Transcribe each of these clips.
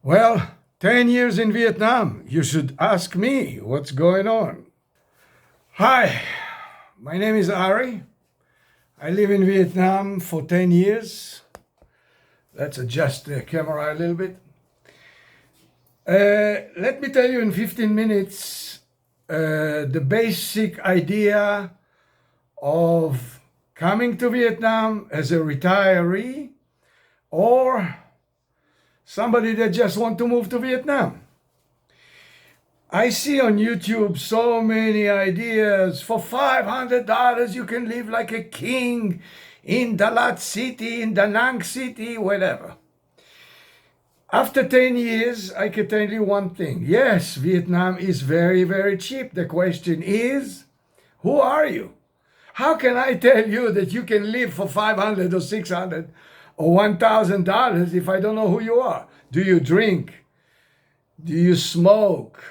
Well, 10 years in Vietnam. You should ask me what's going on. Hi, my name is Ari. I live in Vietnam for 10 years. Let's adjust the camera a little bit. Let me tell you in 15 minutes the basic idea of coming to Vietnam as a retiree or somebody that just want to move to Vietnam. I see on YouTube so many ideas. For $500 you can live like a king in Da-Lat city, in Da Nang city, whatever. After 10 years, I can tell you one thing. Yes, Vietnam is very, very cheap. The question is, who are you? How can I tell you that you can live for $500 or $600 or $1,000 if I don't know who you are? Do you drink? Do you smoke?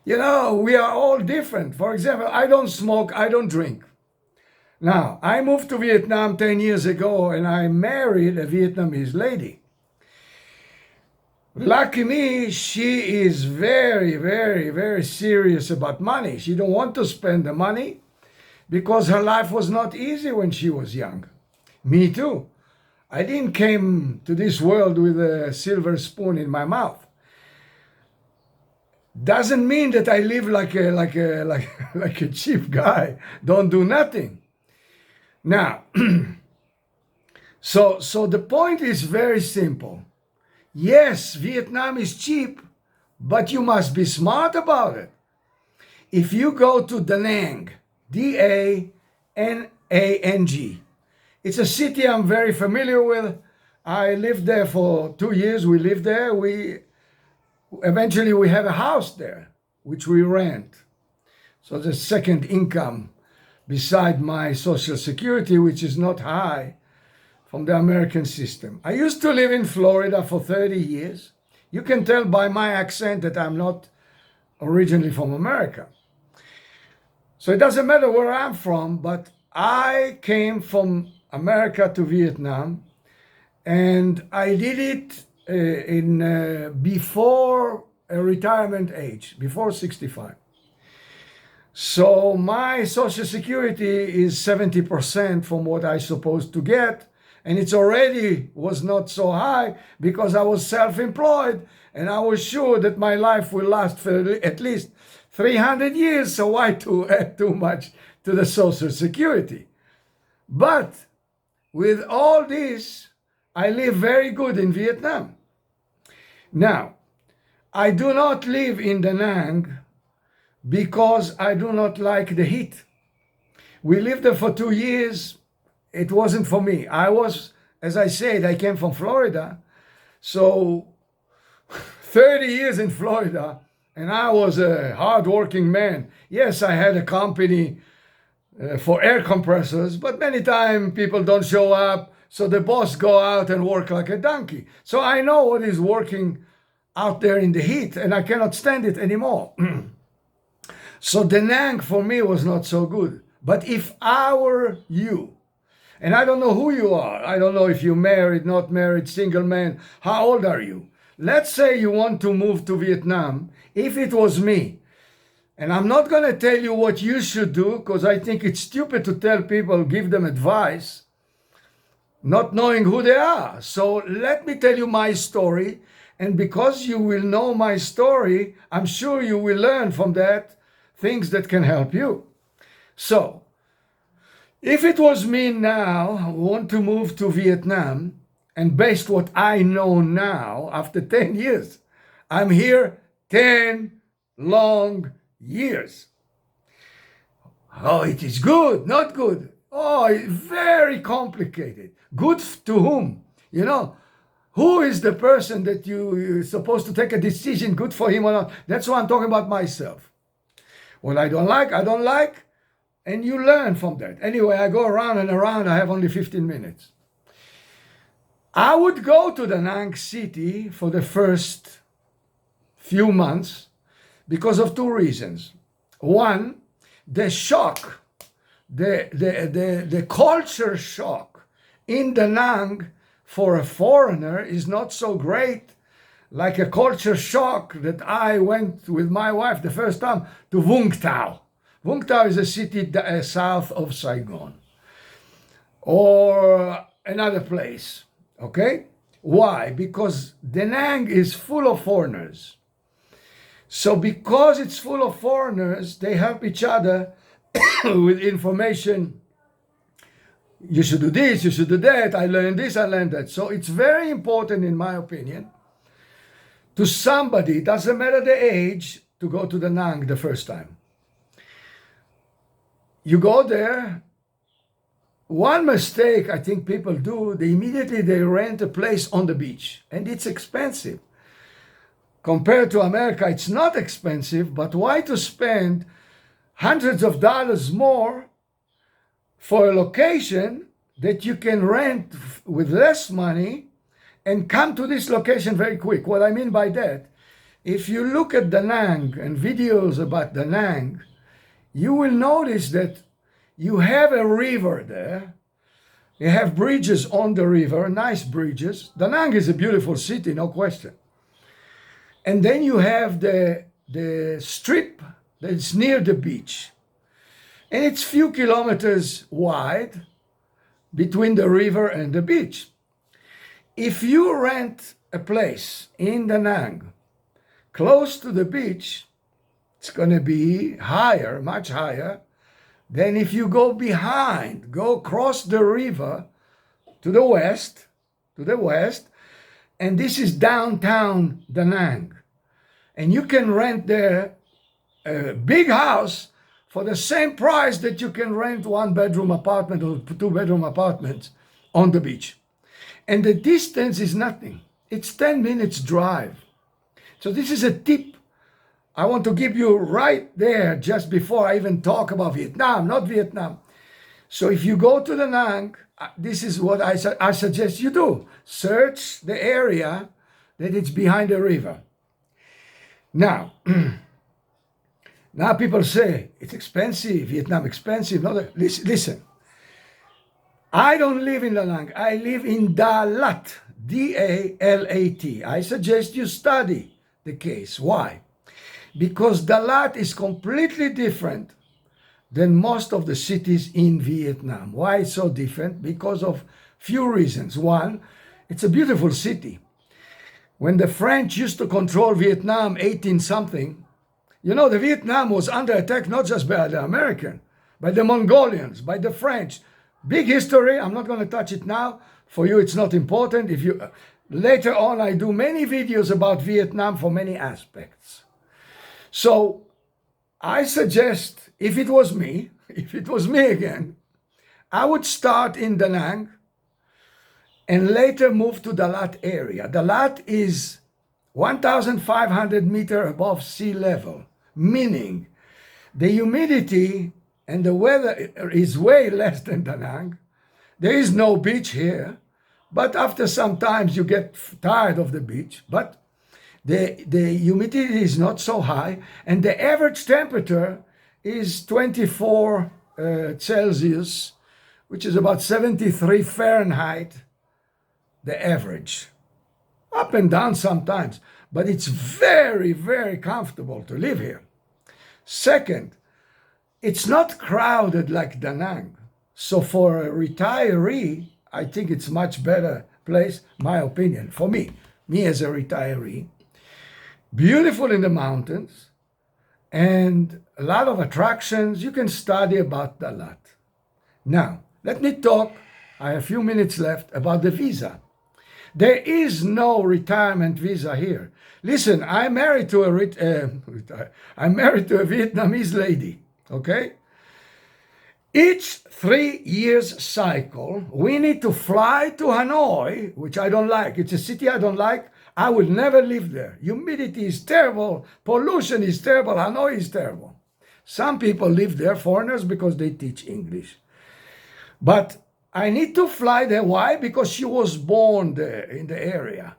You know, we are all different. For example, I don't smoke, I don't drink. Now, I moved to Vietnam 10 years ago and I married a Vietnamese lady. Lucky me, she is very, very, very serious about money. She don't want to spend the money because her life was not easy when she was young. Me too. I didn't came to this world with a silver spoon in my mouth. Doesn't mean that I live like a cheap guy, don't do nothing. Now, so the point is very simple. Yes, Vietnam is cheap, but you must be smart about it. If you go to Da Nang, Danang, it's a city I'm very familiar with. I lived there for 2 years. We lived there. Eventually we have a house there, which we rent. So the second income beside my Social Security, which is not high from the American system. I used to live in Florida for 30 years. You can tell by my accent that I'm not originally from America. So it doesn't matter where I'm from, but I came from America to Vietnam, and I did it before a retirement age, before 65. So my Social Security is 70% from what I supposed to get, and it's already was not so high because I was self-employed and I was sure that my life will last for at least 300 years, so why to add too much to the Social Security? But with all this, I live very good in Vietnam. Now, I do not live in Da Nang because I do not like the heat. We lived there for 2 years. It wasn't for me. As I said, I came from Florida. So 30 years in Florida, and I was a hardworking man. Yes, I had a company for air compressors, but many times people don't show up, so the boss go out and work like a donkey. So I know what is working out there in the heat, and I cannot stand it anymore. So Da Nang for me was not so good. But if I were you, and I don't know who you are, I don't know if you're married, not married, single man, how old are you? Let's say you want to move to Vietnam. If it was me, and I'm not going to tell you what you should do, because I think it's stupid to tell people, give them advice, not knowing who they are. So let me tell you my story. And because you will know my story, I'm sure you will learn from that things that can help you. So, if it was me now who want to move to Vietnam, and based what I know now, after 10 years, I'm here 10 long years. Oh, it is good, not good. Oh, very complicated. Good to whom? You know, who is the person that you're supposed to take a decision good for him or not? That's why I'm talking about myself. What I don't like, I don't like, and you learn from that. Anyway, I go around and around. I have only 15 minutes. I would go to Da Nang city for the first few months because of two reasons. One, the shock, the culture shock in Da Nang for a foreigner is not so great like a culture shock that I went with my wife the first time to Vung Tau. Vung Tau is a city south of Saigon, or another place, okay? Why? Because Da Nang is full of foreigners. So because it's full of foreigners, they help each other with information. You should do this, you should do that, I learned this, I learned that. So it's very important, in my opinion, to somebody, doesn't matter the age, to go to Da Nang the first time. You go there. One mistake I think people do, they rent a place on the beach, and it's expensive. Compared to America, it's not expensive, but why to spend hundreds of dollars more for a location that you can rent with less money and come to this location very quick? What I mean by that, if you look at Da Nang and videos about Da Nang, you will notice that you have a river there. You have bridges on the river, nice bridges. Da Nang is a beautiful city, no question. And then you have the strip that's near the beach. And it's few kilometers wide between the river and the beach. If you rent a place in Da Nang close to the beach, it's going to be higher, much higher, than if you go across the river to the west, and this is downtown Da Nang. And you can rent there a big house for the same price that you can rent one-bedroom apartment or two-bedroom apartments on the beach. And the distance is nothing. It's 10 minutes drive. So this is a tip I want to give you right there just before I even talk about Vietnam, not Vietnam. So if you go to Da Nang, this is what I suggest you do. Search the area that it's behind the river. Now, now people say, it's expensive, Vietnam expensive. No, listen, I don't live in Da Nang. I live in Da-Lat, D-A-L-A-T. I suggest you study the case. Why? Because Da-Lat is completely different than most of the cities in Vietnam. Why it's so different? Because of few reasons. One, it's a beautiful city. When the French used to control Vietnam, 18-something, you know, the Vietnam was under attack not just by the American, by the Mongolians, by the French. Big history. I'm not going to touch it now. For you, it's not important. If you later on, I do many videos about Vietnam for many aspects. So I suggest, if it was me again, I would start in Da Nang and later move to Da-Lat area. Da-Lat is 1,500 meters above sea level, meaning the humidity and the weather is way less than Da Nang. There is no beach here, but after some times you get tired of the beach. But the humidity is not so high, and the average temperature is 24 Celsius, which is about 73 Fahrenheit, the average. Up and down sometimes, but it's very, very comfortable to live here. Second, it's not crowded like Da Nang. So for a retiree, I think it's much better place, my opinion, for me as a retiree. Beautiful in the mountains and a lot of attractions. You can study about Da-Lat. Now, let me talk, I have a few minutes left, about the visa. There is no retirement visa here. Listen, I'm married to a Vietnamese lady, okay? Each 3 years cycle, we need to fly to Hanoi, which I don't like. It's a city I don't like. I would never live there. Humidity is terrible. Pollution is terrible. Hanoi is terrible. Some people live there, foreigners, because they teach English. But I need to fly there. Why? Because she was born there in the area.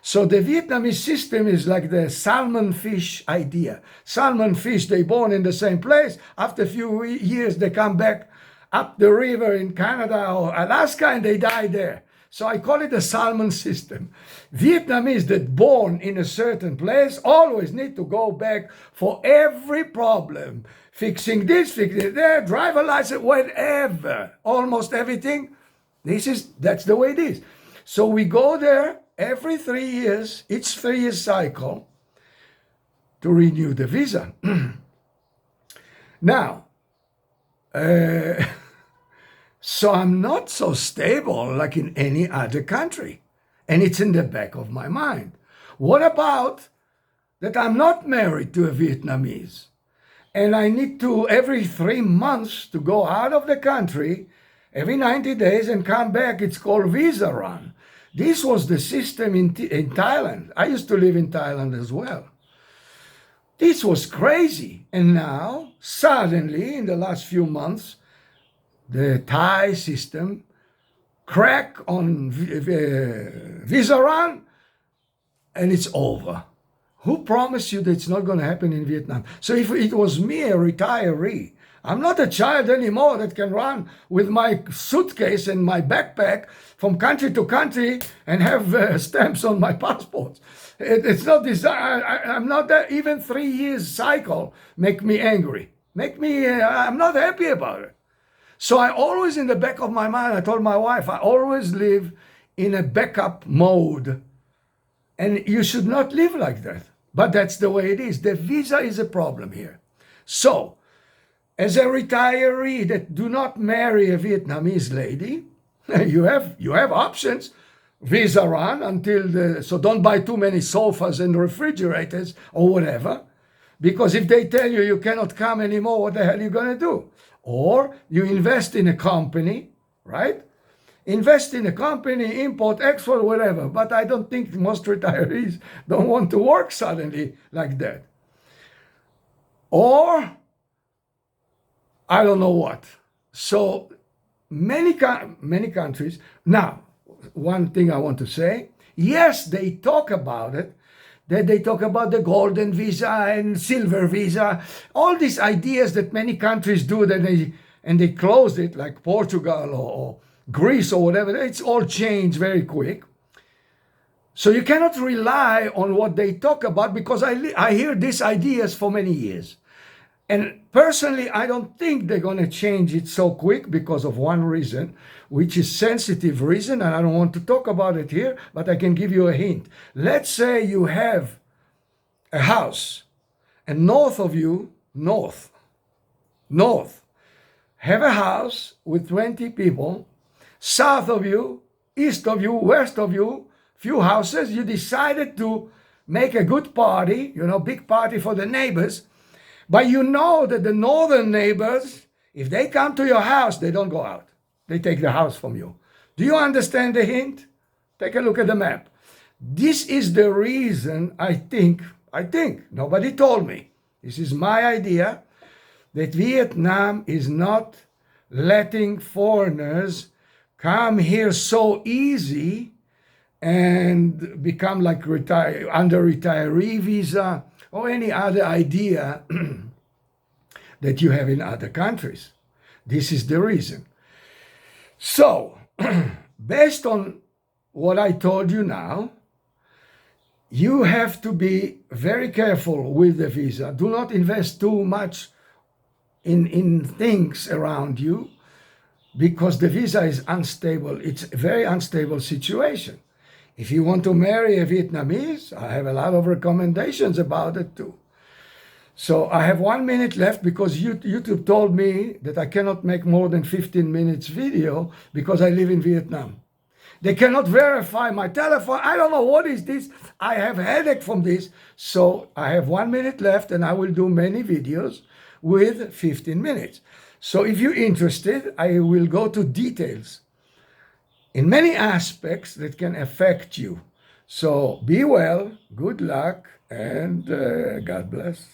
So the Vietnamese system is like the salmon fish idea. Salmon fish, they born in the same place. After a few years, they come back up the river in Canada or Alaska and they die there. So I call it the salmon system. Vietnamese that born in a certain place always need to go back for every problem. Fixing this, fixing that, driver license, whatever. Almost everything. That's the way it is. So we go there every 3 years, each 3 year cycle, to renew the visa. Now, so I'm not so stable like in any other country. And it's in the back of my mind. What about that I'm not married to a Vietnamese? And I need to, every 3 months, to go out of the country, every 90 days, and come back. It's called visa run. This was the system in Thailand. I used to live in Thailand as well. This was crazy. And now, suddenly, in the last few months, the Thai system crack on visa run, and it's over. Who promised you that it's not going to happen in Vietnam? So if it was me, a retiree, I'm not a child anymore that can run with my suitcase and my backpack from country to country and have stamps on my passport. It's not this. I'm not that. Even 3 years cycle make me angry. I'm not happy about it. So I always, in the back of my mind, I told my wife, I always live in a backup mode. And you should not live like that. But that's the way it is. The visa is a problem here. So, as a retiree that do not marry a Vietnamese lady, you have options. Visa run so don't buy too many sofas and refrigerators or whatever. Because if they tell you cannot come anymore, what the hell are you going to do? Or you invest in a company, right? Invest in a company, import, export, whatever. But I don't think most retirees don't want to work suddenly like that. Or, I don't know what. So, many countries. Now, one thing I want to say, yes, they talk about it. That they talk about the golden visa and silver visa, all these ideas that many countries do, and they close it, like Portugal or Greece or whatever. It's all changed very quick. So you cannot rely on what they talk about, because I hear these ideas for many years. And personally, I don't think they're going to change it so quick because of one reason, which is sensitive reason, and I don't want to talk about it here, but I can give you a hint. Let's say you have a house, and north of you, north, have a house with 20 people, south of you, east of you, west of you, few houses. You decided to make a good party, big party for the neighbors. But you know that the northern neighbors, if they come to your house, they don't go out. They take the house from you. Do you understand the hint? Take a look at the map. This is the reason I think, nobody told me, this is my idea, that Vietnam is not letting foreigners come here so easy and become like under retiree visa, or any other idea that you have in other countries. This is the reason. So, based on what I told you now, you have to be very careful with the visa. Do not invest too much in things around you, because the visa is unstable. It's a very unstable situation. If you want to marry a Vietnamese, I have a lot of recommendations about it too. So I have 1 minute left, because YouTube told me that I cannot make more than 15 minutes video because I live in Vietnam. They cannot verify my telephone. I don't know what is this. I have a headache from this. So I have 1 minute left, and I will do many videos with 15 minutes. So if you're interested, I will go to details in many aspects that can affect you. So be well, good luck, and God bless.